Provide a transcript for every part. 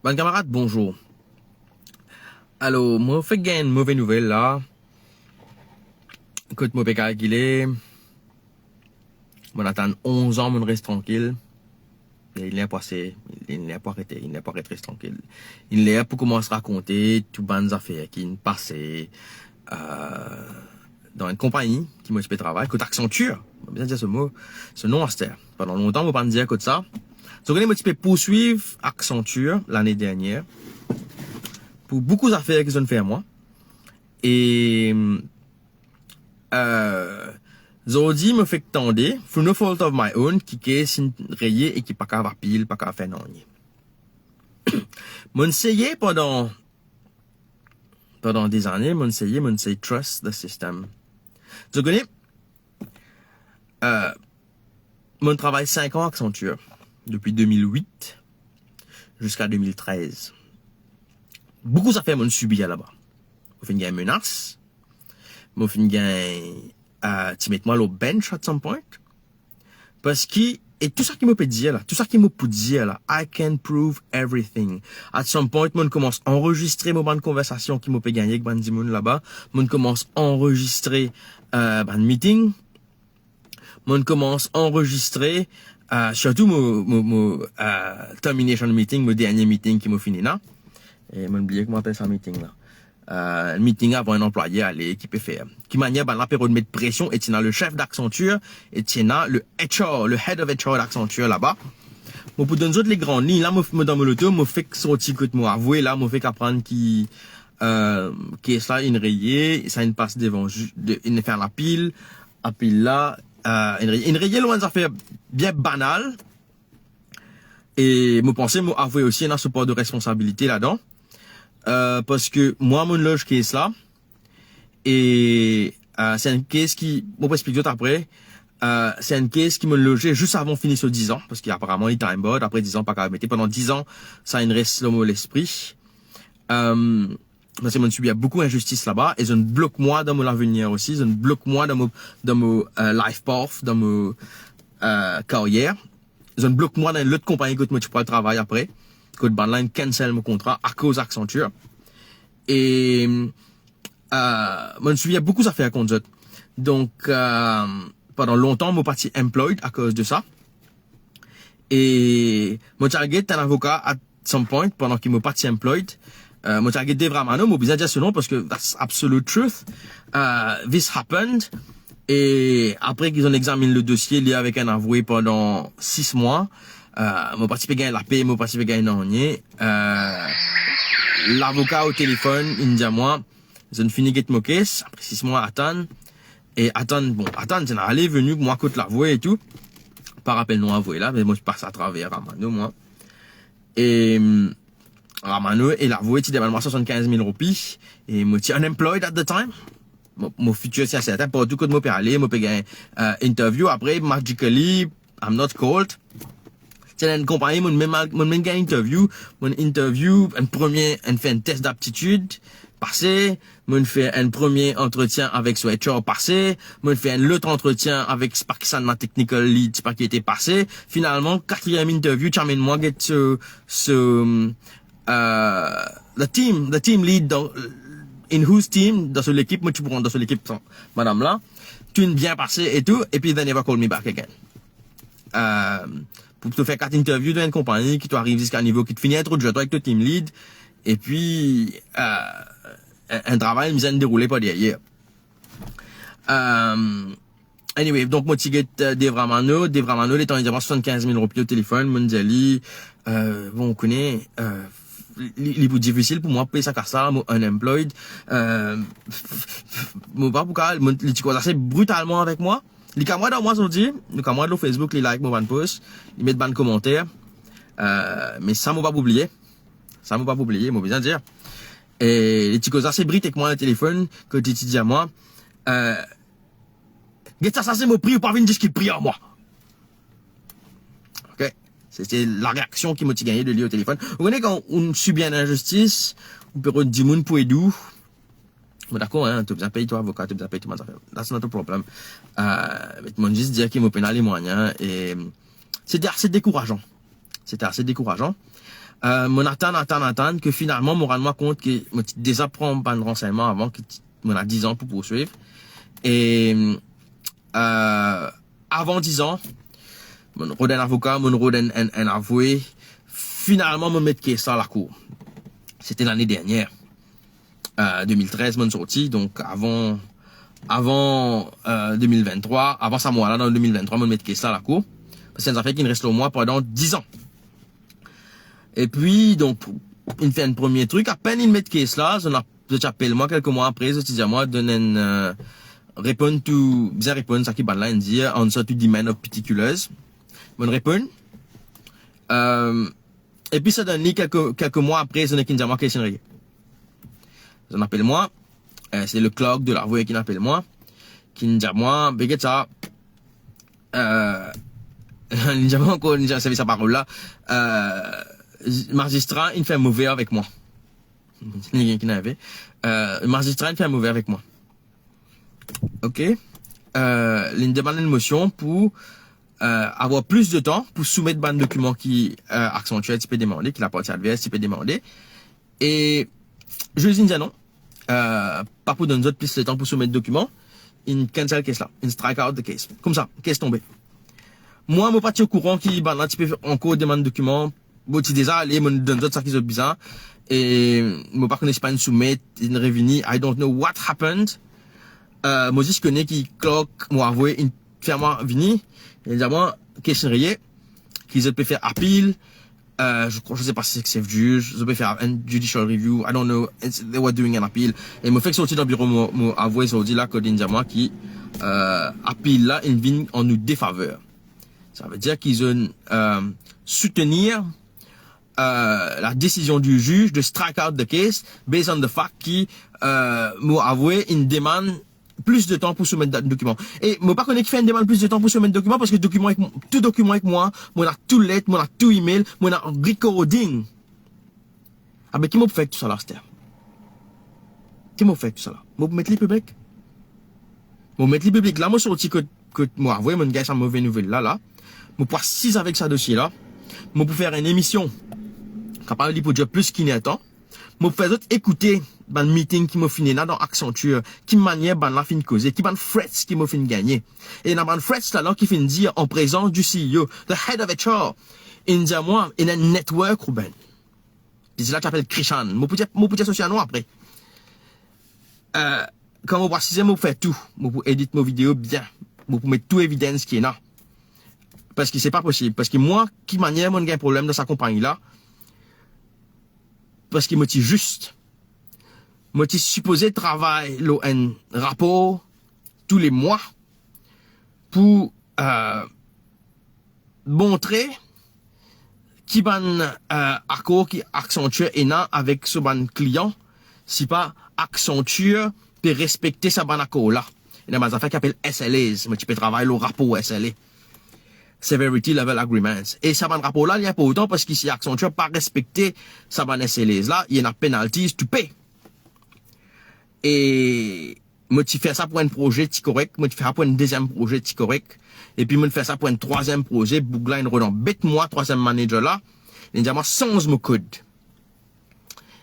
Bon camarade, bonjour. Alors, moi, fait gagner une mauvaise nouvelle là. Écoute, moi, peux calculer. Moi, attend 11 ans, moi, reste tranquille. Et il n'est pas passé, il n'est pas arrêté, il n'est pas arrêté, reste tranquille. Il est là pour commencer à raconter tout bonnes affaires qui nous passaient, dans une compagnie qui m'occupait de travail, écoute, Accenture. On va bien dire ce mot, ce nom à cette. Pendant longtemps, on va pas me dire que ça. Donc, on est motivé poursuivre Accenture l'année dernière. Pour beaucoup d'affaires qu'ils ont fait à moi. Et, Zodi me fait tendre, for no fault of my own, qui est sin rayé et qui pas qu'à pile, pas qu'à faire non. Mon essayé pendant des années, mon essayé trust the system. Tu connais, mon travail 5 ans à Accenture, depuis 2008 jusqu'à 2013. Beaucoup ça fait mon subi là-bas. Mon fin gain menace, mon fin gain tu mets moi au bench at some point. Parce que, et tout ça qui me peut dire là, tout ça qui me peut dire là, I can prove everything. At some point, mon commence à enregistrer mon bande conversation qui me peut gagner avec bande moun là-bas. Mon commence à enregistrer bande meeting. Mon commence à enregistrer surtout mon termination meeting, mon dernier meeting qui m'a fini là. Et mon oublié comment appelle ça meeting là. Meeting avant un employé à l'équipe faire. Qui manière la période de mettre pression et tiens le chef d'Accenture et tiens le HR, le head of HR d'Accenture là-bas. Moi pour donner les grandes lignes là, moi dans mon auto, moi fait sortir que moi avouer là, moi fait qu'apprendre qui est ça une rayée, ça une passe devant une faire la pile, à pile là, une rayée loin ça fait bien banal. Et moi penser moi avouer aussi un support de responsabilité là-dedans. Parce que moi mon loge qui est cela et c'est une caisse qui bon pour expliquer après c'est une caisse qui me logeait juste avant finir sur 10 ans parce qu'apparemment il time board après 10 ans pas qu'à mettre pendant 10 ans ça il reste l'esprit parce que je subis beaucoup d'injustice là-bas et je ne bloque moi dans mon avenir aussi je ne bloque moi dans mon life path dans mon carrière je ne bloque moi dans l'autre compagnie que moi tu pourras travailler après que Bandline cancel mon contrat à cause Accenture. Et, moi, je suis beaucoup ça fait à conduite. Donc, pendant longtemps, mon parti employed à cause de ça. Et, mon target un avocat at some point, pendant qu'il m'a parti employed. Mon target est vraiment non, mon besoin de dire ce nom parce que that's absolute truth. This happened. Et après qu'ils ont examiné le dossier, il est avec un avoué pendant 6 mois. Mon participé gagne la paix, mon participé gagne non l'avocat au téléphone, il me dit à moi, je ne finis get mon case, après 6 mois attendre, et attendre, c'est allé venu, moi, côté l'avoué et tout, par rappel non avoué là, mais moi, je passe à travers Ramano, moi. Et, Ramano, et l'avoué, tu demande moi 75 000 roupies, et moi, tu unemployed at the time. Mon futur, c'est certain, pour tout côté, moi, peut aller, moi, peut gagner, interview, après, magically, I'm not called. C'est une compagnie, mon même gars interview, un fait un test d'aptitude, passé, mon fait un premier entretien avec ce HR passé, mon fait un autre entretien avec Sparkisan, ma technical lead, c'est pas qui était passé. Finalement, 4e interview, tu amènes moi, get the team lead in whose team, dans l'équipe, moi tu prends dans l'équipe, madame là, tu es bien passé et tout, et puis they never call me back again. Pour te faire 4 interviews d'une compagnie qui t'arrive jusqu'à un niveau qui te finit être de avec le team lead et puis un travail mise en déroulé pas derrière. Anyway, donc moi tu get Devramano, les temps il y a 75 000 roupies au téléphone, Mondiali, bon on connaît les plus difficiles pour moi payer ça car ça, moi unemployed, moi pas pourquoi les tu assez brutalement avec moi. Les camarades dans moi sont dit, les camarades sur Facebook, les like mon post, ils mettent ban commentaire, mais ça m'a pas oublié, moi besoin de dire. Et les petits causes assez brites avec moi au téléphone, que tu dis à moi, ça c'est mon prix ou pas venir dire ce qu'il prie à moi. Ok? C'était la réaction qui m'a gagné de lui au téléphone. Vous connaissez quand on subit une injustice, on peut dire moun pour aider. Bon, d'accord, hein, tu as besoin de payer ton avocat, tu as besoin de payer tout le monde. That's not a problem. Mais tu m'as juste dit qu'il m'a pénalisé les moyens et c'était assez décourageant. Mon attend que finalement, mon rends compte que mon déjà prend pas de renseignement avant que mon a 10 ans pour poursuivre. Et, avant 10 ans, mon rôle d'un avocat, mon rôle d'un avoué, finalement, mon mettre ça à la cour. C'était l'année dernière, 2013, mon sorti, donc avant 2023, avant ça, moi, là, dans 2023, mon mettre ça à la cour. Parce que c'est une affaire qui me reste au moins pendant 10 ans. Et puis, donc, il fait un premier truc, à peine il met case là, je t'appelle moi quelques mois après, je te dis à moi, donne une, répondre to, bien répondre, ça qui va là, dit, answer to demand of particulars. Bonne réponse. Et puis, ça donne quelques mois après, je n'ai qu'une diamant question rien. Ça appelle moi, c'est le clerk de l'avoué qui m'appelle moi, qui me dit à moi, béguet ça, il dit encore, il savait sa parole là, magistrat, il fait mauvais avec moi. Il y a qui n'avait. Magistrat, il fait mauvais avec moi. Ok. Il demande une motion pour avoir plus de temps pour soumettre un document qui accentuel, tu peux demander, qui la partie adverse, tu peux demander. Et je lui dis non. Pas pour donner d'autres plus de temps pour soumettre le document. Il cancel case là. Il strike out the case. Comme ça, case tombée. Moi, mon parti au courant qui, bah, là, tu peux encore demander document. Bon, tu déjà allé, me donne d'autres ça qui sont bizarres. Et, moi, pas connais pas une soumettre, une revenu. I don't know what happened. Moi, je connais qui clock, moi, avoué, une firme vini. Il dit à moi, question rien. Qu'ils peuvent faire appel. Je sais pas si c'est juge. Je peux faire un judicial review. I don't know. They were doing an appeal. Et me fait sortir dans le bureau, moi, avoué, ça dit là, que dit à moi qui, appel là, il vient en nous défaveur. Ça veut dire qu'ils ont soutenir la décision du juge de strike out the case based on the fact qui m'a avoué une demande plus de temps pour soumettre le document. Et moi pas connais qui fait une demande plus de temps pour soumettre le document parce que tout document avec moi, moi a tout lettre, moi a tout email, moi a recording. Ah ben qui m'a fait tout ça là, Steph? Qui m'a fait tout ça là? Moi mettre les public? Moi mettre les public là, moi sorti que moi avoué mon gars ça mauvaise nouvelle là. Moi pour 6 avec ça dossier là. Moi pour faire une émission capable de pour dire plus qu'il n'y a temps. Moi pour faire d'autres écouter ban meeting qui m'a fini là dans Accenture, qui manière ban la fin causer, qui ban frets qui m'a fin gagner. Et dans ban frets là qui fin dire en présence du CEO, the head of HR, il dit à moi, il a un network Ruben. Puis là tu appelles Christian, moi pour dire associé à nous après. Quand moi préciser moi faire tout, moi pour éditer mes vidéos bien, moi pour mettre tout évidence qui est là. Parce que c'est pas possible. Parce que moi, qui manière, mon gars, un problème dans sa compagnie là. Parce qu'il me dit juste. Moi, je supposé travailler un rapport tous les mois pour montrer qui ban accord qui Accenture est là avec ce ban client. Si pas Accenture peut respecter ce ban accord là. Il y a des affaires qui appellent SLAs. Moi, tu peux travailler le rapport SLA. Severity Level Agreements. Et ça ban rapport là, il n'y a pas autant parce qu'ici Accenture pas respecté ça ban SLAs là, il y a des penalties to pay. Et moi tu fais ça pour un projet correct, moi tu fais ça pour un deuxième projet correct, et puis moi tu fais ça pour un troisième projet, Bougline Rodon, bête-moi troisième manager là, il dit moi change mon code.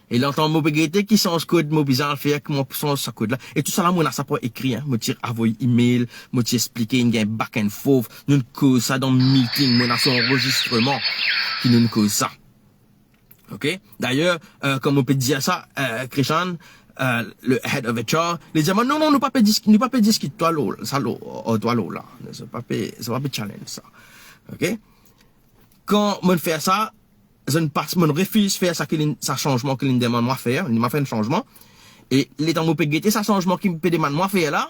Et l'entend mon regretter qui change code, mon bizarre faire que moi change ce code là. Et tout ça là, moi on a ça pour écrire, moi tu envoyer email, moi tu expliquer une game back and forth, nous cause ça dans meeting, moi on a son enregistrement qui nous cause ça. OK? D'ailleurs, comme on peut dire ça, Christian, le head of HR, les dit non, nous pas discuter toi là, ça là, toi là, c'est pas challenge ça. OK? Quand on fait ça, je refuse de faire ça changement que l'on demande moi faire. Il m'a fait un changement. Et l'état où peut guetter ça changement qui me demande moi faire là,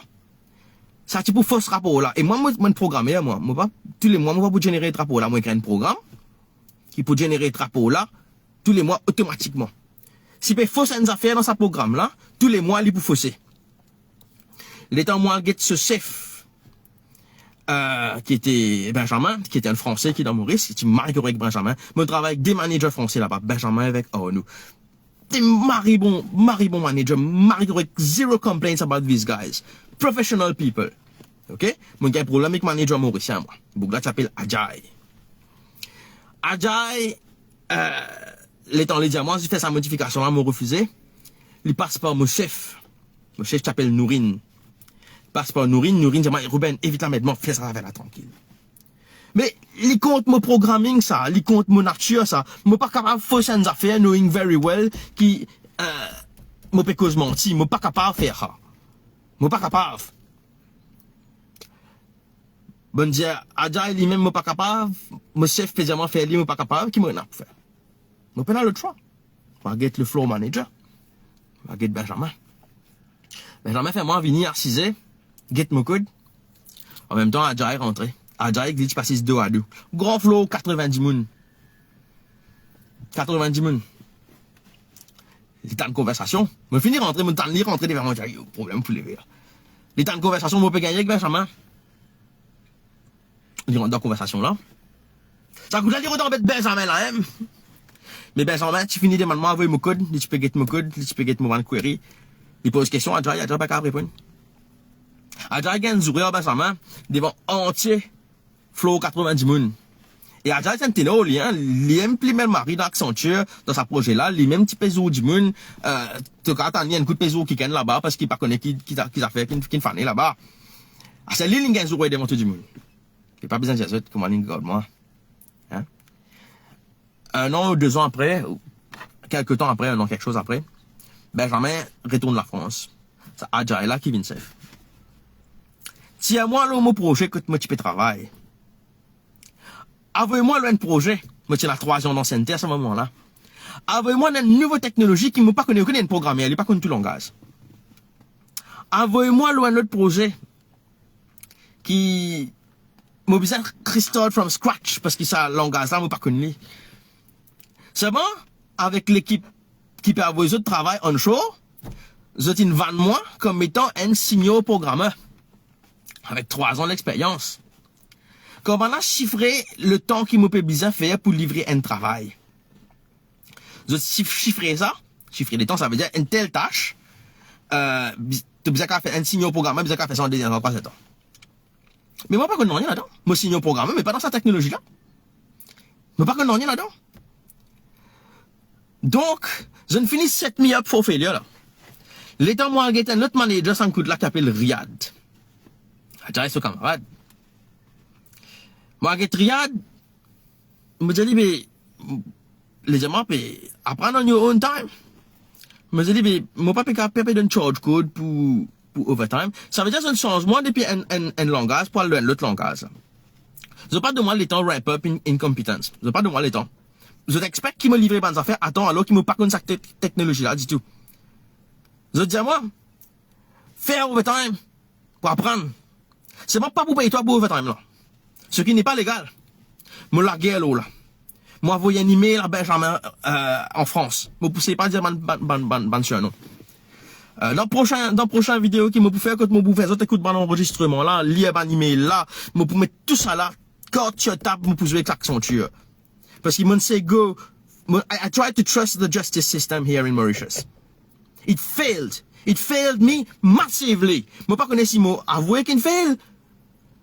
ça c'est pour fausse rapport là. Et moi, programmeur, moi pas, tous les mois, moi pour générer un rapport là, moi, créer un programme, qui peut générer un rapport là, tous les mois, automatiquement. Si peut fausser une affaire dans ce programme là, tous les mois, il peut fausser. L'état moi, get ce chef, qui était Benjamin, qui était un Français qui est dans Maurice, qui est marié avec Benjamin. Moi, je travaille avec des managers français là-bas. Benjamin avec nous. Des mari bon manager, marié avec zero complaints about these guys. Professional people. OK? Mon gars, problème avec manager mauricien, moi. Donc là, tu s'appelles Ajay. Ajay, les temps, les diamants, j'ai fait sa modification là, me refusé. Il passe par mon chef. Mon chef s'appelle Nourine. Il passe par Nourine, dit, Ruben, évite la mettre, fais ça avec la tranquille. Mais, il compte mon programming, ça, il compte mon nature, ça. Moi, pas capable de faire certaines affaires, knowing very well, qui, moi, pas cause menti, moi, pas capable de faire ça. Moi, pas capable. Bon Dieu, Adja, lui-même, moi, pas capable. Mon chef, spécialement, fait lui, moi, pas capable, qui m'a rien à faire. Moi, pas l'autre choix. Je vais get le floor manager. Je vais get Benjamin. Benjamin fait moi venir à 6h, get mon code. En même temps, Adja est rentré. Adja est glitch passé 2 à 2. Gros flow, 90 moun. 90 moun. Les temps de conversation. Je finis rentrer, mon temps de lire, rentrer devant moi, j'ai problème pour lever. Les temps de conversation, je peux gagner avec Benjamin. Il rentre dans la conversation là. Ça coûte à dire autant mettre Benjamin là, hein. Mais Benjamin, tu finis de demander, envoyer mon code, tu peux get mon code, tu peux get mon query. Il pose question à Adja, Adja pas qu'à répondre. Adja gagne sourire Benjamin devant entier flow 90 moun. Et Adja c'est un ténor, il implémente Marie d'Accenture dans sa projet là, les mêmes petits pesos du monde, tu as attendu un coup de peso qui gagne là-bas parce qu'il pas connaît qui a fait, qui fané là-bas. C'est lui qui gagne sourire devant tout le monde. Il pas besoin de dire comment il regarde moi. Hein? 1 an ou 2 ans après, quelques temps après, 1 an quelque chose après, Benjamin retourne de la France. C'est Adja là qui vient de faire. Tiens-moi là mon projet que moi tu peux travailler. Envoyez-moi un projet. Moi tu as 3 ans d'ancienneté à ce moment-là. Envoyez-moi une nouvelle technologie qui ne m'a pas connu aucun programmeur, il n'est pas connu tout langage. Envoyez-moi un autre projet qui m'a besoin de restart from scratch parce que ça langage là m'a pas connu. C'est bon, avec l'équipe qui peut avoir les autres travail onshore, vous êtes une vanne moi comme étant un senior programmeur avec 3 ans d'expérience. Comment on a chiffré le temps qu'il m'a besoin de faire pour livrer un travail? Vous êtes chiffré ça, chiffrer les temps, ça veut dire une telle tâche, tu as besoin de faire un senior programmeur, besoin de faire ça en 2 ans, pas 7 ans. Mais moi, pas connais rien là-dedans. Moi, senior programmeur, mais pas dans cette technologie-là. Moi, pas connais rien là-dedans. Donc, je ne finis 7 me up for failure là. L'état moi, j'ai un autre manager sans coup de là qui s'appelle Riyad. Adja son camarade. Moi, j'ai Riyad, je me dis, mais, les gens apprendre on your own time. Je me dis, mais, moi, pas payer d'un charge code pour overtime. Ça veut dire que je change moi depuis un langage pour l'autre langage. Je pas de moi les temps wrap up in competence. Je pas de moi les temps. Je t'expecte qui me livre bonnes affaires, attends, alors qu'il me pas connaît cette technologie-là, du tout. Je dis à moi, faire overtime, pour apprendre. C'est pas pour payer toi pour overtime, là. Ce qui n'est pas légal. Me la guerre, là. Moi, envoyer un email à Benjamin, en France. Me poussez pas à dire ban sur non. Dans prochain vidéo qui me pour faire, quand me pour faire, autres écoute ban enregistrement, là, lire ban email, là, me pour mettre tout ça là, quand tu tapes, me pour jouer avec Accenture. Parce qu'il m'a dit, go, I tried to trust the justice system here in Mauritius. It failed. It failed me massively. Moi pas connais si mot avoué qu'il fail,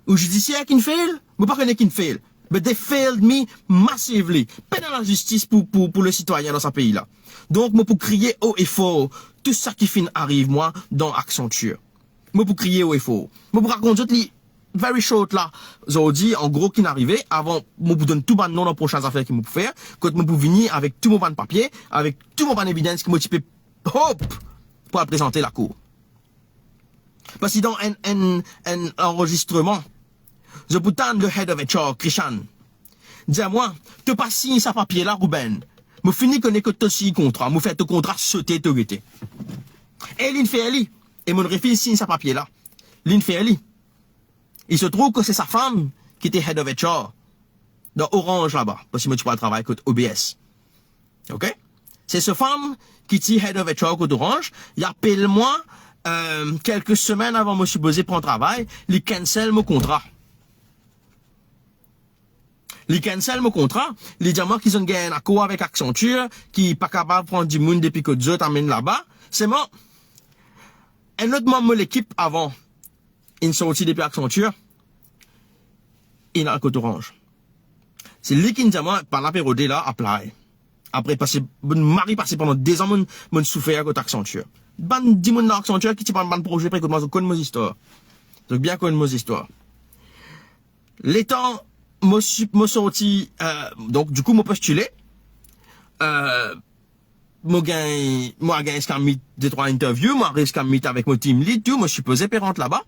ou judiciaire qu'il fail, moi pas connais qu'il fail. But they failed me massively. Pas dans la justice pour le citoyen dans ce pays-là. Donc, moi pour crier haut et fort, tout ça qui fin arrive, moi, dans Accenture. Moi pour crier haut et fort. Moi pour raconter tout very short là, aujourd'hui, en gros, qui n'arrivait, avant, moi pour donner tout mon nom dans les prochaines affaires qu'il m'a pour faire, quand moi pour venir avec tout mon ban de papier, avec tout mon ban d'évidence qui m'a typé, hop, pour présenter la cour. Parce que dans un enregistrement, je peux tendre le head of HR, Christian. Dis-moi, tu pas signé ce papier là, Ruben. Me fini qu'on est que tu signes contrat, me fait ton contrat sauter, te guetter. Et l'in fait elle, et mon refil signe ce papier là. L'in fait elle. Il se trouve que c'est sa femme qui était head of HR dans Orange là-bas, parce que moi tu pas travailler avec OBS. Ok? C'est cette femme qui était head of HR côté Orange. Il appelle moi quelques semaines avant moi supposé prendre travail, il cancel mon contrat. Il cancel mon contrat, il dit à moi qu'ils ont gagné un accord avec Accenture, qui n'est pas capable de prendre du monde depuis que Dieu t'amène là-bas. C'est moi. Un autre membre de l'équipe avant, il sorti depuis Accenture, il a le côté Orange. C'est lui qui nous dit à moi, par la période là, apply. Après, mon mari passé pendant des ans, mon souffert à côté Accenture. Ban, dis mon dans Accenture, qui t'y parle de projet, écoute-moi, je connais mes histoires. Donc, bien connais mes histoires. Les temps, moi sorti, donc, du coup, moi postulé, moi gagné jusqu'à meet deux, trois interviews, moi jusqu'à meet avec mon team lead, tout, moi je suis posé pérante là-bas.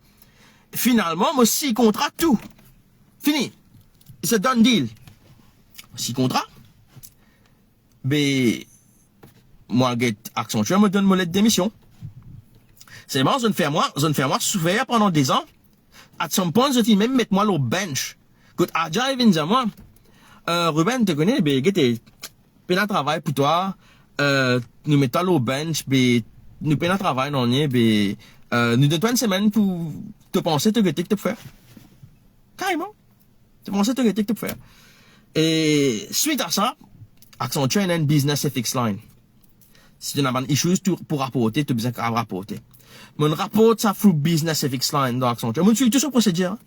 Finalement, moi 6 contrats, tout. Fini. C'est done deal. 6 contrats. Mais, moi, Accenture me donne mon lettre de démission. C'est bon, je ne fais moi souffrir pendant des ans. À some point, je dis même mettre moi au bench. Quand Adja vient dire moi, Ruben, te connais, ben, t'es un travail pour toi, nous mettons au bench, ben, nous payons un travail, non, ben, nous donnons une semaine pour te penser, te guetter, que te faire. Carrément. Te penser, te guetter, que te faire. Et, suite à ça, Accenture a une business FX line. Si tu n'as pas d'issues pour rapporter, tu as besoin de rapporter. Mon rapport, ça fout business FX line dans Accenture. Moi, je suis tout sur procédure.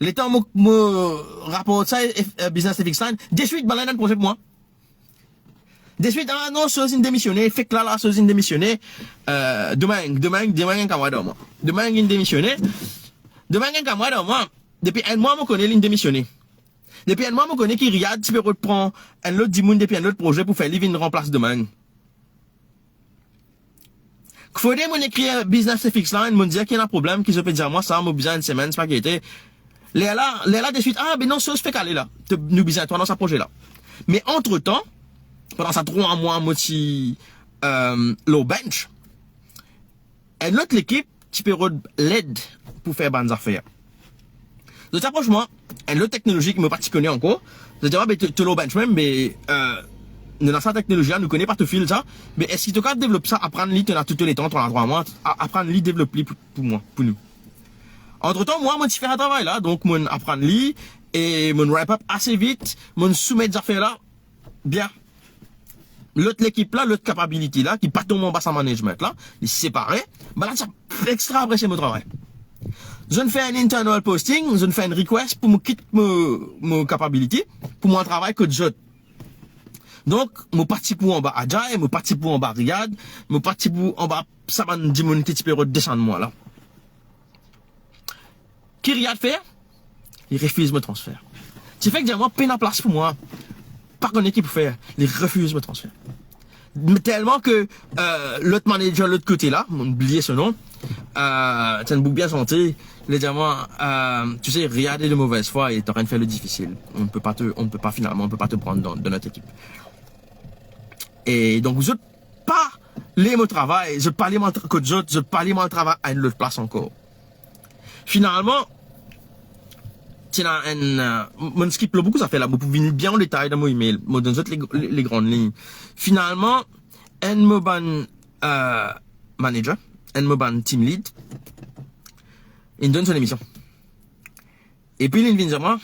L'état, moi, rapporte ça, business FX line, de suite, balai dans le projet pour moi. De suite, ah non, ça, c'est une démissionné, fait que là, ça, c'est une démissionné, demain, un camarade, moi. Demain, une démissionné. Demain, un camarade, moi. Depuis un mois, je connais une démissionné. Depuis un mois, je connais qui Riyad, tu peux reprendre un autre dimoun depuis un autre projet pour faire livre une remplace demain. Faut dire, mon écrit business FX line, mon dire qu'il y a un problème, qu'ils peut dire moi, ça, mon besoin une semaine, c'est pas qu'il était. Les là, de suite, ah, ben non, ça, se fait caler là. Nous besoin, toi, dans ce projet là. Mais entre temps, pendant ça 3 mois, moi, low bench, et l'autre l'équipe, tu peux l'aide pour faire bonnes affaires. Donc, approche-moi, et l'autre technologie qui me pas connaît encore, je dis, ah, ben, tu low bench même, mais, nous avons cette technologie-là, nous connaissons pas tout fil, ça, mais est-ce qu'il te capable de développer ça, apprendre l'île, tu as tout les temps, tu as 3 mois, apprendre l'île, développer pour moi, pour nous. Entre temps, moi, je fais un travail là, donc, je apprendre l'île, et je wrap up assez vite, je soumettre des affaires là, bien. L'autre l'équipe là, l'autre capability là, qui pas tout mon bassin management là, ils se séparent, bah là, ça extra apprécié mon travail. Je ne fais un internal posting, je ne fais une request pour me quitter mon capability, pour mon travail que je. Donc, mon parti pour en bas Adjaye, mon parti pour en bas Riyad, mon parti pour en bas Saban Dimoun qui peut redescendre moi là. Qui Riyad fait? Il refuse me transfert. Tu fais que moi, peine à place pour moi. Pas qu'on équipe pour faire. Il refuse me transfert. Mais tellement que l'autre manager, l'autre côté là, on oublié ce nom, c'est une boucle bien santé. Il dit à moi, tu sais, Riyad est de mauvaise foi et t'es en train de faire le difficile. On ne peut pas te prendre dans notre équipe. Et donc, je pas les mon travail, je pas les mon je pas les mon travail à une autre place encore. Finalement, c'est mon skip beaucoup ça fait là, vous pouvez venir bien en détail dans mon email, moi donne les grandes lignes. Finalement, un moban manager, un moban team lead, il donne son émission. Et puis il vient dire moi,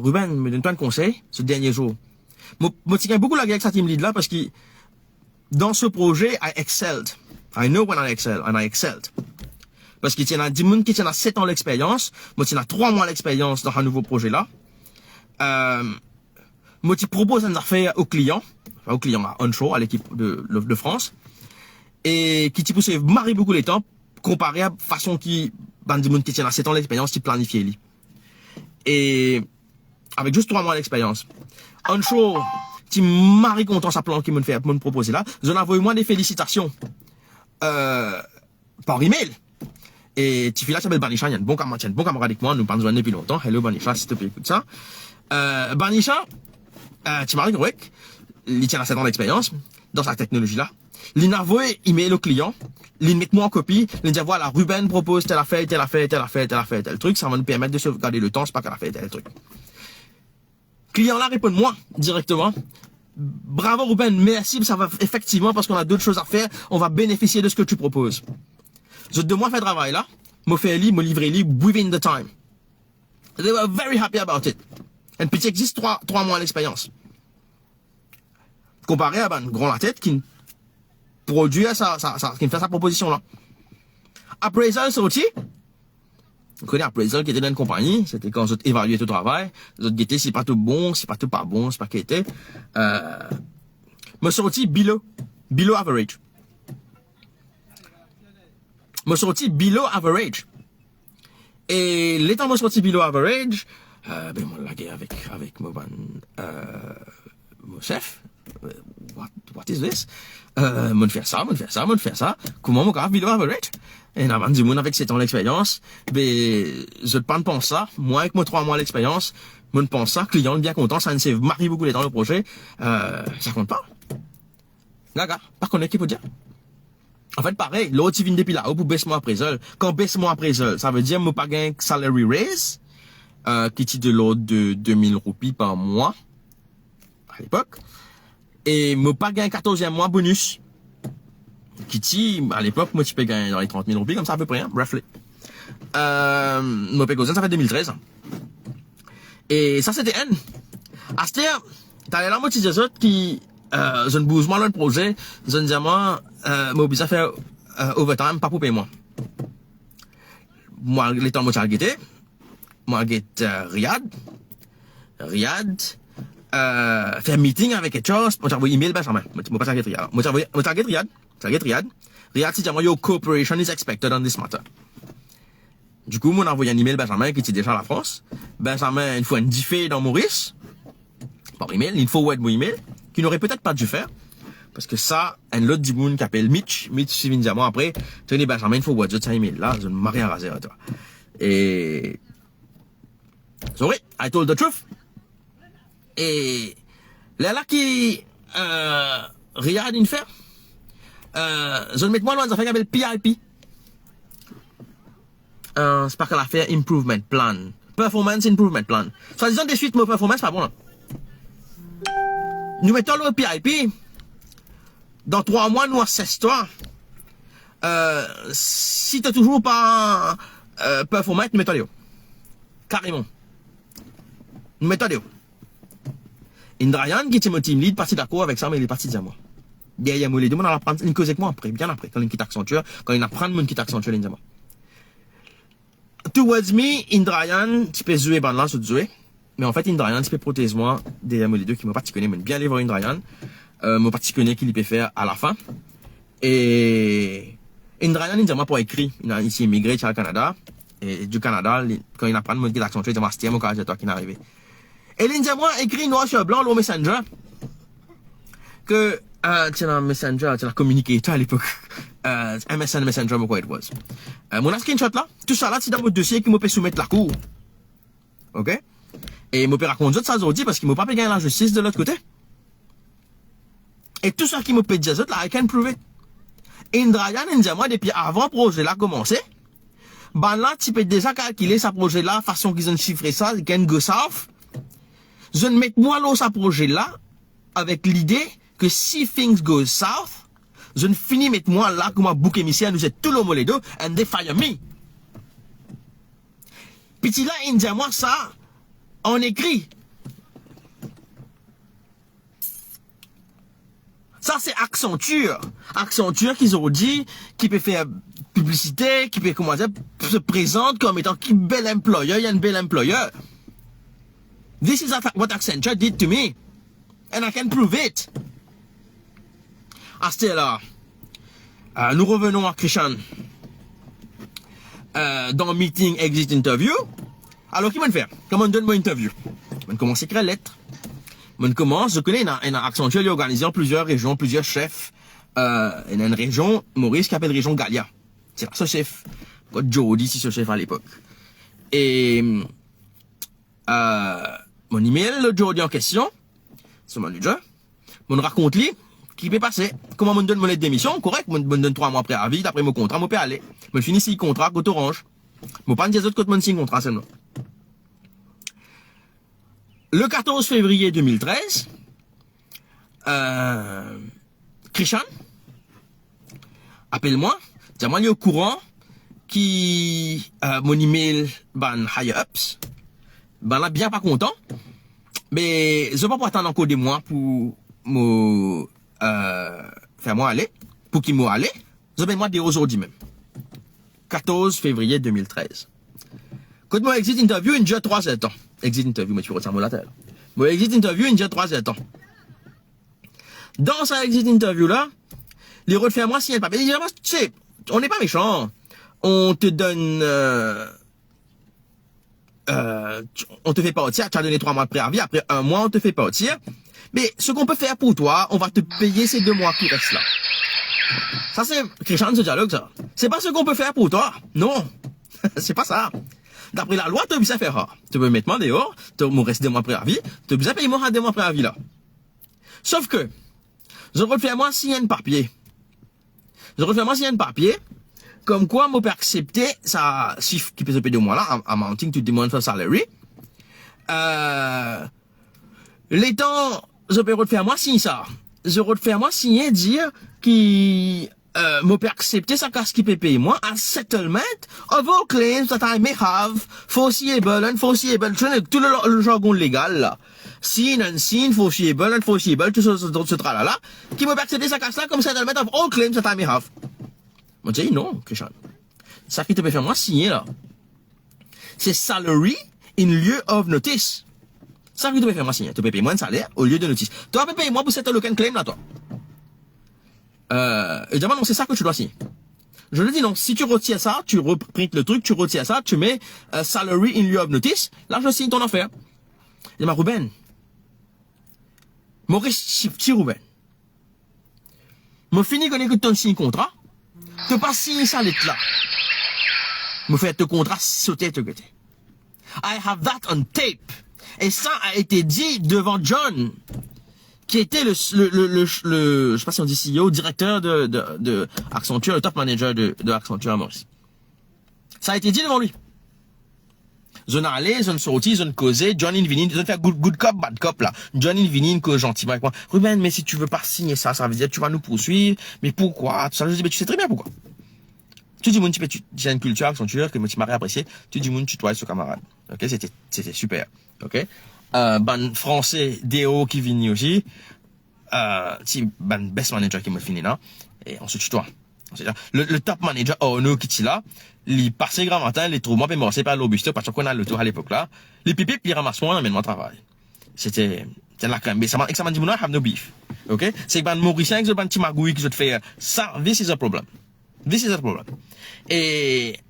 Ruben, me donne un conseil ce dernier jour. Moi, tiens beaucoup la guerre avec sa team lead là parce que dans ce projet, I excelled. I know when I excel, and I excelled. Parce qu'il y a 10 personnes qui ont 7 ans d'expérience. Moi, il y a 3 mois d'expérience dans un nouveau projet là. Moi, je propose une affaire au client à onshore, à l'équipe de France. Et qui pousse marie beaucoup les temps, comparé à la façon qui, ben, 10 personnes qui ont 7 ans d'expérience, qui planifient. Et, avec juste 3 mois d'expérience. Onshore, tu marie content sa plan qui me fait, me proposer là. J'en envoie moi des félicitations, par email. Et Tifila s'appelle Banisha, il y a un bon camarade avec moi, nous parlons depuis longtemps. Hello Banisha, s'il te plaît, écoute ça. Banisha, tu m'as dit, il tient à 7 ans d'expérience dans sa technologie-là. Il a envoyé email au client, il met moi en copie, il dit voilà, Ruben propose telle affaire, tel truc, ça va nous permettre de sauvegarder le temps, c'est pas qu'elle a fait tel truc. Client là répond moi directement. Bravo Ruben, merci, ça va effectivement parce qu'on a d'autres choses à faire, on va bénéficier de ce que tu proposes. Je de moi faire travail là, me faire me livrer within the time. They were very happy about it. Et puis il existe 3 mois d'expérience. Comparé à un grand la tête qui produit qui me fait sa proposition là. Après ça, sorti, Vous connaissez appraisal qui était dans une compagnie, c'était quand vous évaluez tout travail, vous guettez c'est pas tout bon, c'est pas tout pas bon, c'est pas qui était. Me sorti below average. Me sorti below average. Et l'étant me sorti below average, ben moi lagué avec mon chef. What is this? Mon faire ça. Comment mon gars below average? Et avant du monde avec 7 ans d'expérience, ben, je ne pense ça. Moi, avec mon 3 mois d'expérience, je ne pense ça. Client bien content, ça ne s'est marié beaucoup les temps le projet. Ça compte pas. Gaga, par contre, qui peut dire? En fait, pareil, l'autre, il vient depuis là-haut pour baisser mon appraisal. Quand baisse mon appraisal, ça veut dire, moi, pas gagner salary raise, qui est de l'ordre de 2000 roupies par mois, à l'époque. Et moi, pas gagner 14e mois bonus. Kitty, à l'époque, moi, tu peux gagner dans les 30 000 roupies, comme ça, à peu près, hein, roughly. Moi, Pégozen, ça fait 2013. Et ça, c'était N. À ce temps, t'as la moitié des autres qui, je ne bouge moi dans le projet, je ne dis moi, moi, obligé à faire, overtime, pas pour payer moi. Moi, les temps, moi, j'ai guetté. Moi, guette, Riyad, faire meeting avec quelque chose, moi, j'ai envoyé email, Benjamin. Moi, pas target Riyad. Moi, target Riyad. Riyad, c'est your cooperation is expected on this matter. Du coup, moi, on a envoyé un email Benjamin qui était déjà à la France. Benjamin, une fois, une diffé dans Maurice. Par email, il faut mon email, qu'il n'aurait peut-être pas dû faire. Parce que ça, un autre du monde qui appelle Mitch, c'est venu dire moi après, tenez, Benjamin, il faut voir ça email là, je ne m'ai rien rasé à toi. Et, sorry, I told the truth. Et, là qui, Riyad, il fait, je ne mets moi loin, ça fait qu'appelle PIP. C'est pas qu'elle a fait improvement plan. Performance improvement plan. Soit disant des suites, mon performance, pas bon, là. Nous mettons le PIP. Dans 3 mois, nous assessons toi. Si t'as toujours pas, performance, nous mettons le carrément. Nous mettons le Indrayan, qui était mon team lead, parti d'accord avec ça, mais il est parti dire moi. Bien, il y a les deux, on va prendre une cause avec moi après, bien après, quand il quitte Accenture, quand il apprend mon quitte Accenture, il dit moi. Towards me, Indrayan, tu peux jouer, ben là, sur jouer. Mais en fait, Indrayan, tu peux protéger moi, derrière les deux qui m'ont pas connaît, mais bien aller voir Indrayan. M'ont pas connaît qu'il peut faire à la fin. Et, Indrayan, il dit moi pour écrire. Il a ici immigré, au Canada. Et du Canada, quand il apprend mon quitte Accenture, il dit moi, c'était mon cas, c'est toi qui est arrivé. Et il dit moi, écrit noir sur blanc, le Messenger. Que, tu as un Messenger, tu as communiqué, toi à l'époque. MSN Messenger, quoi it was. Mon screenshot là, tout ça là, c'est dans mon dossier qui m'a fait soumettre la cour. Ok? Et m'a fait raconter ça aujourd'hui parce qu'il m'a pas fait gagner la justice de l'autre côté. Et tout ça qui m'a fait dire ça là, I can prove it. Indrayan, il dit moi, depuis avant le projet là commencé, ben là, tu peux déjà calculer ce projet là, façon qu'ils ont chiffré ça, ils can go south. Je ne mets moi là, ce projet là, avec l'idée que si things go south, je ne finis mettre moi là comme un bouc émissaire, nous êtes tout le monde les deux, and they fire me. Puis là, il dit à moi ça, en écrit. Ça, c'est Accenture. Accenture qu'ils ont dit, qui peut faire publicité, qui peut, comment dire, se présente comme étant qui bel employeur, il y a un bel employeur. This is what Accenture did to me. And I can prove it. À ce là, nous revenons à Christian. Dans meeting, exit, interview. Alors, qui va faire? Comment on donne mon interview? On commence à écrire lettre. On commence, je connais, une Accenture, il est organisé en plusieurs régions, plusieurs chefs. Il y a une région, Maurice, qui appelle région Galia. C'est là, ce chef. Jody, c'est ce chef à l'époque. Et, mon email, le Jody en question, c'est mon leader. Mon raconte-lui, qui peut passer. Comment on me donne mon lettre d'émission? Correct. On me donne 3 mois préavis, d'après mon contrat, on peut aller. Je finis si contrat, côte orange. Je ne pas dire autres côté mon signe contrat, seulement. Le 14 février 2013, Christian, appelle-moi, dis-moi, il est au courant qui, mon email, ban higher ups, ben là, bien pas content, mais je vais pas attendre encore des mois pour me, faire moi aller, pour qu'il m'aille aller, je vais moi dire aujourd'hui même. 14 février 2013. Quand moi exit interview, il dure 3 ans. Exit interview, mais tu retiens mon latin. Moi exit interview, il dure 3 ans. Dans sa exit interview là, les refait moi signer le papier. Évidemment, tu sais, on n'est pas méchant. On te donne, on te fait partir. Tu as donné 3 mois de préavis. Après 1 mois, on te fait partir. Mais ce qu'on peut faire pour toi, on va te payer ces 2 mois qui restent là. Ça c'est Christian, ce dialogue, ça. C'est pas ce qu'on peut faire pour toi. Non. C'est pas ça. D'après la loi, tu as obligé à faire ça. Tu peux mettre moi dehors, tu me reste 2 mois de préavis, tu as obligé à payer moi à 2 mois de préavis là. Sauf que, je refais moi signer un papier. Comme quoi, moi, peux accepter ça, chiffre qui peut se payer 2 mois là, amounting to demand for salary. Les temps, je peux refaire moi signer ça. Je refais moi signer, dire qui, moi, peux accepter ça, qu'est-ce qui peut payer moi, a settlement of all claims that I may have, foreseeable, unforeseeable, tout le jargon légal, là. Seen, unseen, foreseeable, unforeseeable, tout ce tralala, qui me peut accepter ça, qu'est-ce là, comme settlement of all claims that I may have. Moi, je dis non, Christian. Ça qui te peut faire moi signer, là. C'est salary in lieu of notice. Ça qui te peut faire moi signer. Tu peux payer moins de salaire au lieu de notice. Tu vas payer moi pour cette local claim, là, toi. Évidemment, non, c'est ça que tu dois signer. Je le dis, non, si tu retires ça, tu reprintes le truc, tu retires ça, tu mets salary in lieu of notice, là, je signe ton affaire. Et ma Ruben, Maurice petit Ruben, me fini qu'on écoute ton signe contrat, te pas signer ça lettre là. Me faire ton contrat sauter te côté. I have that on tape. Et ça a été dit devant John, qui était je sais pas si on dit CEO, directeur de Accenture, le top manager de Accenture à Maurice. Ça a été dit devant lui. Je n'ai allé, je ne sorti, je ne causé, John Invinin, je ne fais good cop, bad cop, là. John Invinin cause gentiment avec moi. Ruben, mais si tu veux pas signer ça, ça veut dire que tu vas nous poursuivre. Mais pourquoi? Tout ça, je dis, mais tu sais très bien pourquoi. Tu dis, tu as une culture Accenture que tu m'as réapprécié. Tu dis, tu dois ce camarade. Ok, c'était super. Ok. Ban français, DO qui vient aussi. Si, ban best manager qui m'a fini là. Et on se tutoie. Le top manager, nous qui est là, il passait grand matin, les trous, moi, puis moi, c'est pas l'Auguste, parce qu'on a le tour à l'époque là. Les pipis, puis ramasse moi, amène moi travail. C'était la crème. Mais ça m'a dit, I have no beef. Ok? C'est ban Mauricien, que ban Timagouille, qui se fait ça, this is a problem. This is a problem. Et,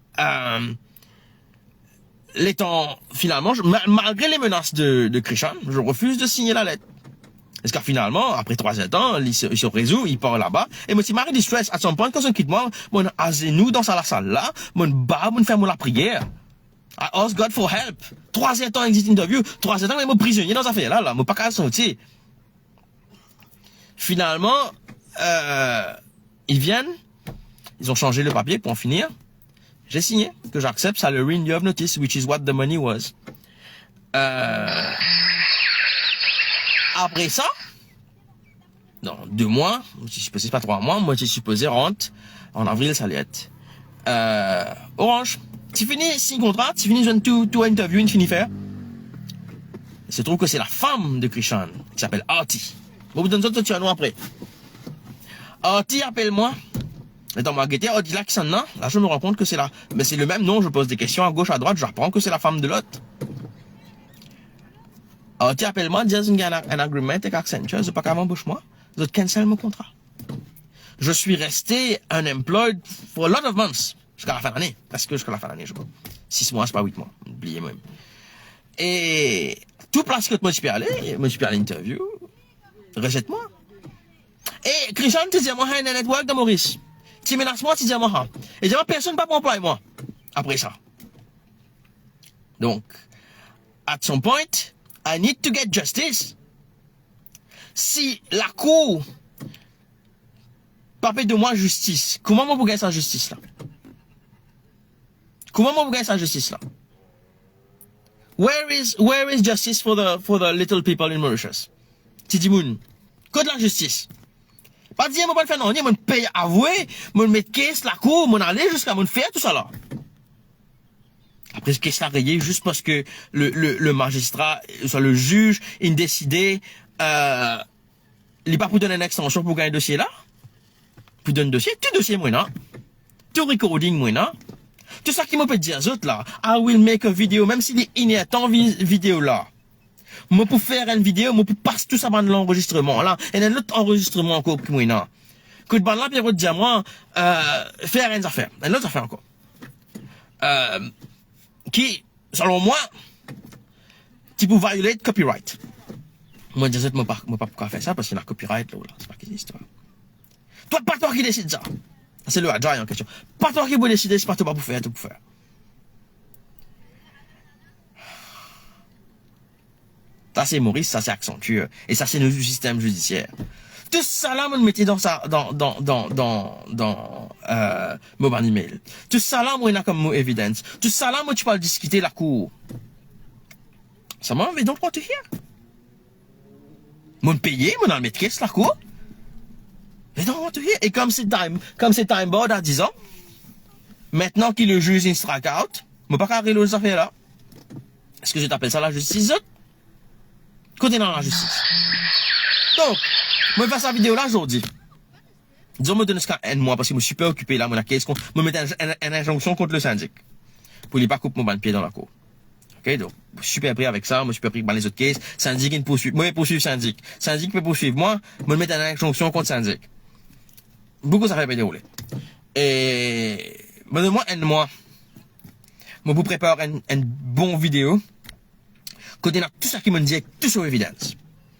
les temps, finalement, malgré les menaces de Christian, je refuse de signer la lettre. Parce que finalement, après 3 ans, il se résout, il part là-bas. Et moi, si Marie distress, à son point, quand on quitte moi, mon azenou dans la salle là, mon bas, mon fait la prière. I ask God for help. 3 ans exit interview, 3 ans, mais mon prisonnier dans cette affaire là, mon pas qu'à sortir. Finalement, ils viennent, ils ont changé le papier pour en finir. J'ai signé que j'accepte salary in lieu of notice, which is what the money was. Après ça, non, 2 mois, je suis supposé pas 3 mois, moi j'ai supposé rentre en avril, ça allait être. Orange, tu finis 6 contrats, tu finis une tout interview, tu finis faire. Il se trouve que c'est la femme de Christian, qui s'appelle Artie. Bon, vous donnez ça, tu as nous après. Artie, appelle-moi. Et dans ma guetteur, Artie là qui s'en a, là je me rends compte que c'est là. Mais c'est le même nom, je pose des questions à gauche, à droite, je apprends que c'est la femme de l'autre. Tu appelles-moi, dis qu'il y a un agreement avec Accenture, je pas qu'à m'embaucher-moi, je cancel mon contrat. Je suis resté unemployed for a lot of months, jusqu'à la fin de l'année, presque jusqu'à la fin de l'année, je crois. 6 mois, c'est pas 8 mois, oubliez moi-même. Et tout place que moi je suis allé à l'interview, rejette-moi. Et Christian, tu dis moi, un network de Maurice. Tu menaces moi, tu dis moi, et dis moi, personne pas pour employer moi, après ça. Donc, at some point, I need to get justice. Si la cour pas fait de moi justice, comment moi vous gagner sa justice là? Comment moi vous gagner sa justice là? Where is justice for the little people in Mauritius? Tidi moun, code la justice. Pas dire moi pas le faire non, ni mon paye avoué, mon mettre caisse la cour, mon aller jusqu'à mon faire tout ça là. Après, qu'est-ce qu'il a rayé juste parce que le magistrat, soit le juge, il décidait, il n'est pas pour donner une extension pour gagner un dossier là. Pour donner un dossier, tout dossier, moi, non. Tout recording, moi, non. Tout ça qui m'a peut dire, autres là, I will make a video, même s'il est inerte en vidéo là. Moi pour faire une vidéo, moi pour passer tout ça dans l'enregistrement là, et un autre enregistrement encore que moi non. Que de ban là, Pierrot dit à moi, faire une affaire, une autre affaire encore. Qui, selon moi, tu peux violer copyright. Moi, je ne sais pas pourquoi faire ça, parce qu'il y a un copyright là, c'est pas quelle histoire. Toi, pas toi qui décide ça. C'est le agile en question. Pas toi qui peux décider, c'est pas toi pour faire, tout pour faire. Ça, c'est Maurice, ça, c'est Accenture. Et ça, c'est notre système judiciaire. Tout ça, là, on le mettait dans ça, mobile email. Tout ça, là, moi, il y a comme mot evidence. Tout ça, là, moi, tu peux discuter la cour. Ça m'a envie d'en prendre here. Moi, payer, moi, dans le mettre caisse, la cour. Mais don't want to hear. Et comme c'est time board à 10 ans, maintenant qu'il le juge in strike out, moi pas carré les affaires là. Est-ce que je t'appelle ça la justice? Côté dans la justice. Donc, moi je fais cette vidéo là aujourd'hui. Disons me donner ce qu'un mois parce que je suis super occupé là, moi la caisse, me mettre une injonction contre le syndic. Pour ne pas couper mon pied dans la cour. Ok, donc, je suis super pris avec ça, moi je suis super pris dans les autres cases. Syndic il me poursuit. Moi il poursuit syndic. Syndic peut poursuivre moi, me mettre une injonction contre syndic. Beaucoup ça fait pas dérouler. Et, moi, moi, vous prépare une bonne vidéo. Côté tout ça qui me dit, tout sur évidence.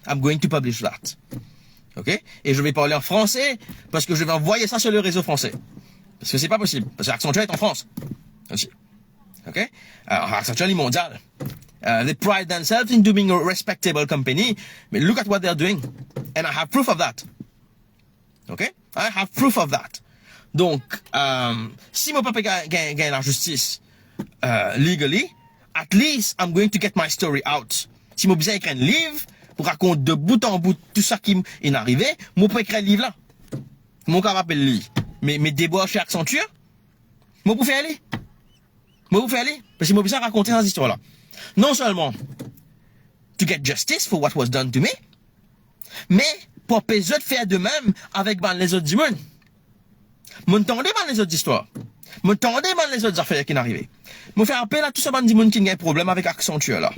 I'm going to publish that. Ok? Et je vais parler en français, parce que je vais envoyer ça sur le réseau français. Parce que c'est pas possible. Parce que Accenture est en France. Aussi. Ok? Alors, Accenture est mondial. They pride themselves in being a respectable company. Mais look at what they're doing. And I have proof of that. Ok? I have proof of that. Donc, si mon papa gagne la justice legally, at least I'm going to get my story out. Si mon besoin écrire un livre pour raconter de bout en bout tout ça qui est arrivé, moi peux écrire un livre là. Mon capable de lire. Mais déboires chez Accenture, moi peux faire aller. Moi peux faire aller. Parce que moi besoin raconter ces histoires là. Non seulement to get justice for what was done to me, mais pour les autres faire de même avec les autres du monde. M'entendez les autres histoires. M'entendez les autres affaires qui sont arrivées. Me faire appel à tout ce monde du monde qui a un problème avec Accenture là.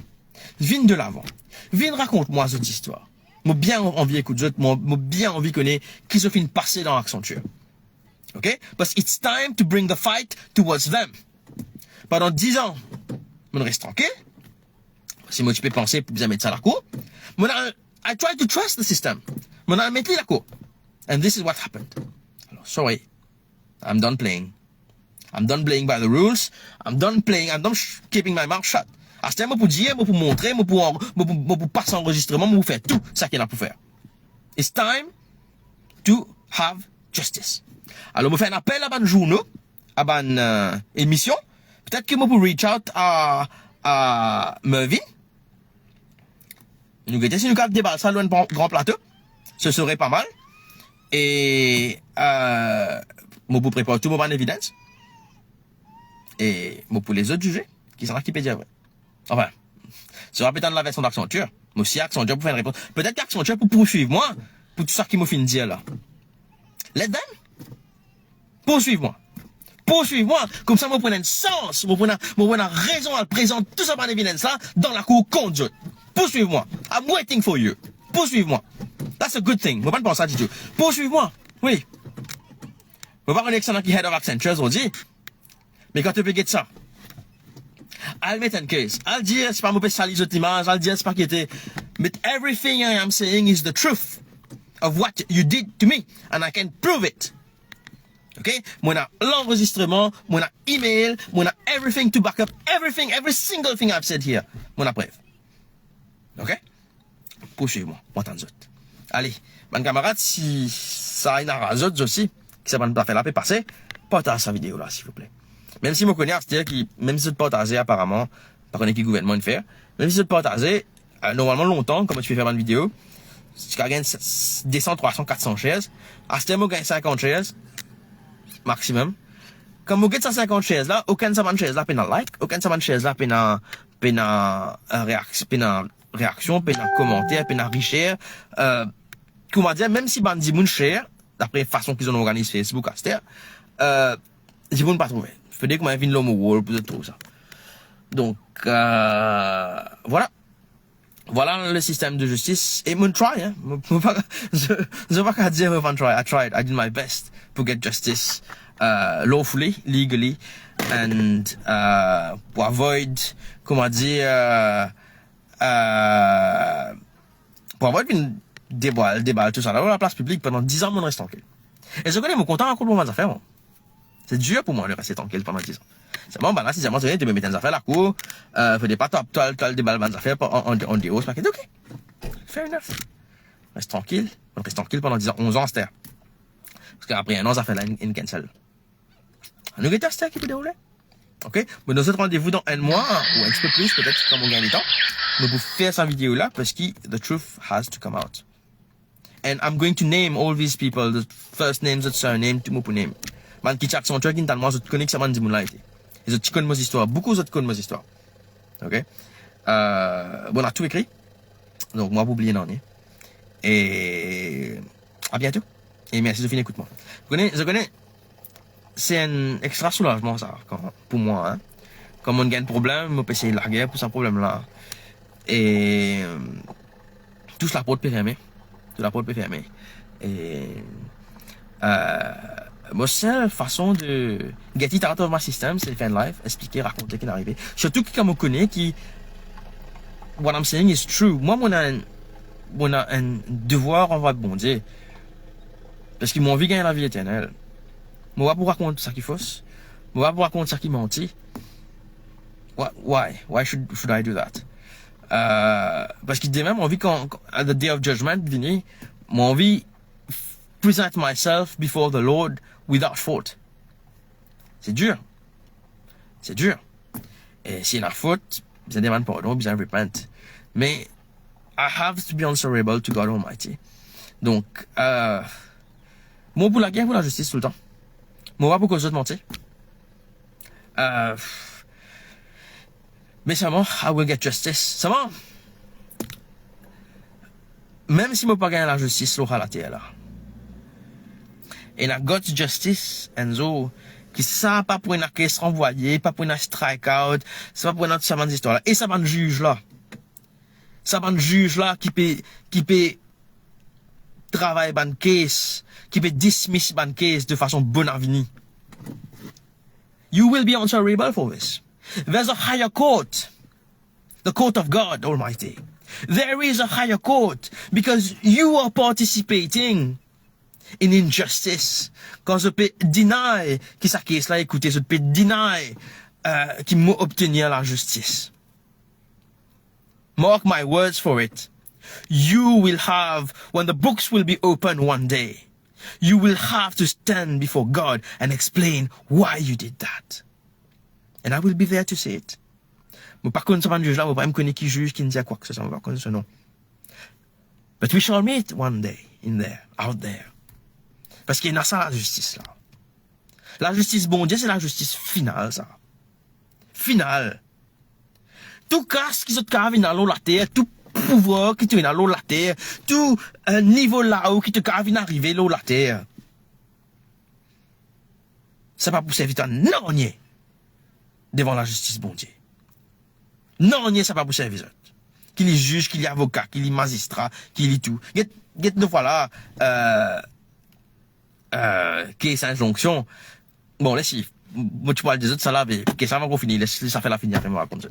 Viens de l'avant. Viens raconte-moi cette histoire. Moi bien envie d'écouter, moi bien envie connaître qui se finit passer dans Accenture. Ok? Parce que it's time to bring the fight towards them. Pendant 10 ans, on reste tranquille. Si moi tu peux penser pour bien mettre ça à la cour. I try to trust the system. Mon a mettre la cour. And this is what happened. Alors, sorry. I'm done playing. I'm done playing by the rules. I'm done keeping my mouth shut. À ce moment pour dire, pour montrer, pour passer enregistrement, pour faire tout ça qu'il a pour faire. It's time to have justice. Alors, je fais un appel à ban journaux, à ban émission. Peut-être que moi pour reach out à Mervyn. Nous guetter si nous avons débattre ça loin de grand plateau. Ce serait pas mal. Et moi pour préparer tout mon ban évidence. Et moi pour les autres juger qui sont là qui peut dire vrai. Enfin, ce sera peut-être la version d'Accenture. Moi aussi Accenture pour faire une réponse. Peut-être qu'Accenture pour poursuivre moi pour tout ça qui m'a fait dire là. Let them. Poursuivre-moi. Poursuivre-moi. Comme ça, moi, prendre un sens. Moi, prendre une raison à présenter tout ça par l'évidence là dans la cour contre eux. Poursuivre-moi. I'm waiting for you. Poursuivre-moi. That's a good thing. Moi, pas penser ça du tout. Poursuivre-moi. Oui. Moi, pas connaître ça qui head of Accenture aujourd'hui. Mais quand tu peux get ça, I'll make a case. I'll dire, c'est pas mauvais salir cette image. I'll dire, c'est pas qui était. But everything I am saying is the truth of what you did to me. And I can prove it. Okay? Moi, on a l'enregistrement, moi, on a email, moi, on a everything to back up everything, every single thing I've said here. Moi, on a preuve. Ok? Poursuivez-moi. Moi, t'en doute. Allez. Mon camarade, si ça a une autres aussi, qui ça va pas faire la paix passer, partagez sa vidéo là, s'il vous plaît. Même si je connais, c'est-à-dire que, même si vous partagez apparemment, par contre, qui gouvernement de faire, même si vous partagez, normalement longtemps, comme tu peux faire une vidéo, tu gagnes 200, 300, 400 shares. À ce moment, tu gagnes 50 shares. Maximum. Comme vous gagnez 150 shares là, aucun de ces shares là, pena like, aucun de ces shares là, pena réaction, pena commentaire, pena reshare. Comment dire, même si bandi moun share, d'après la façon qu'ils ont organisé Facebook, Je ne peux pas trouver. Il faut dire que moi, je l'homme au pour tout ça. Donc, voilà. Voilà le système de justice. Et mon try, hein. Je ne vais pas dire mon try. I tried. I did my best to get justice, lawfully, legally, and, pour avoid, comment dire, pour avoid une débat, tout ça. Là, la place publique, pendant 10 ans, on reste tranquille. Et je connais mon content à coup pour mes affaires, moi. C'est dur pour moi de rester tranquille pendant 10 ans. C'est bon, bah là, si c'est moi, tu me mets tes affaires à la cour, faut pas toi, le débat de mes affaires en déo, c'est pas que, ok. Fair enough. Reste tranquille. On reste tranquille pendant 10 ans, 11 ans, c'était. Parce qu'après un an, ça fait là, une cancel. Nous, guettons, c'était qui peut dérouler. Ok? Mais nous autres rendez-vous dans un mois, ou un petit peu plus, peut-être, quand on gagne du temps. Nous vous faire cette vidéo là, parce que the truth has to come out. And I'm going to name all these people, the first names, the surname, tout mon name. Man qui chaque son truc, moi, je connais que ça m'a dit mon là été. Et je connais mes histoires, beaucoup d'autres connaissent mes histoires. Ok? Bon, on a tout écrit. Donc, moi, vous oubliez non, et à bientôt. Et merci de finir, écoute-moi. Je connais, c'est un extra soulagement, ça, pour moi, hein. Quand on gagne problème, on peut essayer de larguer pour ce problème-là. Et, touche la porte peut fermer. Toute la porte peut fermer. Et, ma seule façon de get it out of my system, c'est de faire un live, expliquer, raconter ce qui est arrivé. Surtout que quand on connaît qui, what I'm saying is true. Moi, on a un devoir envers le bon Dieu. Parce qu'ils m'ont envie de gagner la vie éternelle. Moi, pour raconter ça qui est fausse. Moi, pour raconter ça qui mentit. Why? Why should I do that? Parce qu'il dit même, envie quand, at the day of judgment, venir, mon envie, present myself before the Lord without fault. C'est dur. C'est dur. Et s'il y a faute, je demande pardon, je repent. Mais, I have to be answerable to God Almighty. Donc, moi pour la guerre, pour la justice tout le temps. Moi pas pour cause de mentir. Mais ça I will get justice. Ça va? Même si moi pas gagner la justice, l'aura la terre là. Et la God's justice, Enzo, qui ça pas pour une caisse renvoyée, pas pour une strike out, c'est pas pour une ça histoire là. Et ça va un juge là. Ça va un juge là qui peut travailler ban case, qui peut dismiss ban case de façon bonne avenue. You will be answerable for this. There's a higher court, the court of God Almighty. There is a higher court because you are participating in injustice. Quand je peux deny qui sa case là, écoutez, je peux deny qui m'a obtenir la justice. Mark my words for it. You will have, when the books will be open one day, you will have to stand before God and explain why you did that. And I will be there to say it. Mais par contre, ça va juge là, on va pas me connaître qui juge, qui ne dit quoi que ce soit, on va pas connaître ce nom. But we shall meet one day, in there, out there. Parce qu'il y a ça, la justice là. La justice bon Dieu, c'est la justice finale, ça. Finale. Tout casse qui se cave dans l'eau la terre, tout pouvoir qui te vient dans l'eau la terre, tout niveau là-haut qui te cave dans arriver l'eau la terre. C'est pas pour servir à non, devant la justice bon Dieu. Non, c'est pas pour servir. Qu'il est juge, qu'il est avocat, qu'il est magistrat, qu'il est tout. Get deux fois là, qui est sa injonction. Bon, laisse-y. Moi, tu parles des autres, ça là, mais, que ça va qu'on finisse, laisse, ça fait la finir, après, moi, raconte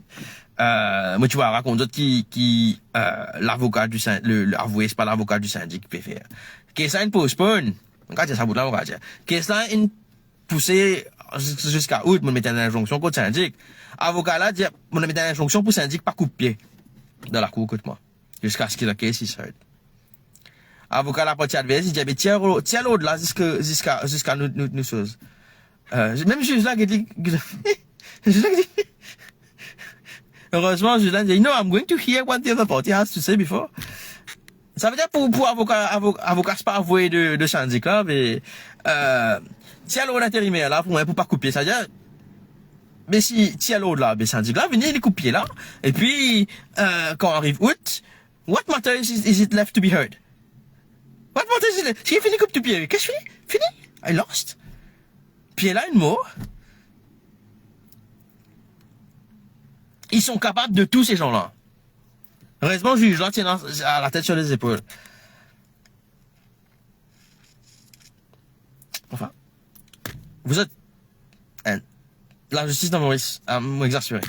ça. Moi, tu vas raconter d'autres qui, l'avocat du syndic, l'avoué, c'est pas l'avocat du syndic qui peut faire. Que ça, une postpone. Regarde, ça, bout là, on va dire. Que ça, une poussée jusqu'à août, on mettait une injonction contre syndic. Avocat là, dit, on mettait une injonction pour syndic, pas coup de pied. Dans la cour, écoute-moi. Jusqu'à ce qu'il a case, il se avocat la partie adverse, il dit, mais tiens l'autre là, jusqu'à nous choses. Même juge là qui dit, heureusement, juge là dit, no, I'm going to hear what the other party has to say before. Ça veut dire pour avocat, c'est pas avoué de syndic là, mais, tiens l'autre intérimaire là, pour pas couper, ça veut dire, mais si, tiens l'autre là, mais syndic là, venez les couper là, et puis, quand arrive août, what matter is it left to be heard? What matter is it? Si il finit coupe de pied, qu'est-ce que je fais? Fini? I lost. Puis elle a une mot. Ils sont capables de tous ces gens-là. Heureusement, le juge là tient à la tête sur les épaules. Enfin, vous êtes... La justice dans m'a exaspéré.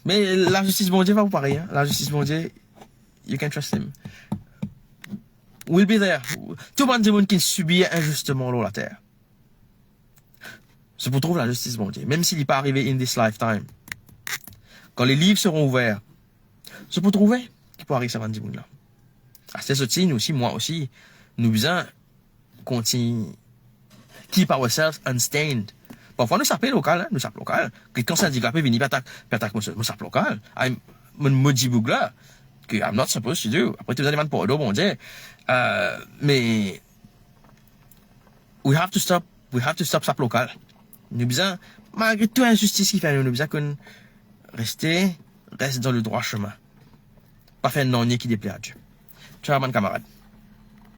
Mais la justice bon Dieu va vous pareil. Hein? La justice bon Dieu, you can trust him. We'll be there. Tout le monde qui subit injustement l'eau la terre. C'est pour trouver la justice bon Dieu. Même s'il n'est pas arrivé in this lifetime. Quand les livres seront ouverts, c'est pour trouver qui peut arriver ça va dire là. Ah, c'est ça, nous aussi, moi aussi, nous besoin continuer keep ourselves unstained. Parfois, nous s'appelons local, hein, nous s'appelons local. Quelqu'un handicapé vient attaque nous s'appelons local. Me dit là que I'm not supposed to do. Après, vous allez demander pour bon Dieu. Mais, we have to stop s'appelons local. Nous besoin, malgré toute injustice qu'il fait, nous besoin qu'on reste dans le droit chemin. Pas faire non qui déplaît à Dieu. Ciao, mon camarade.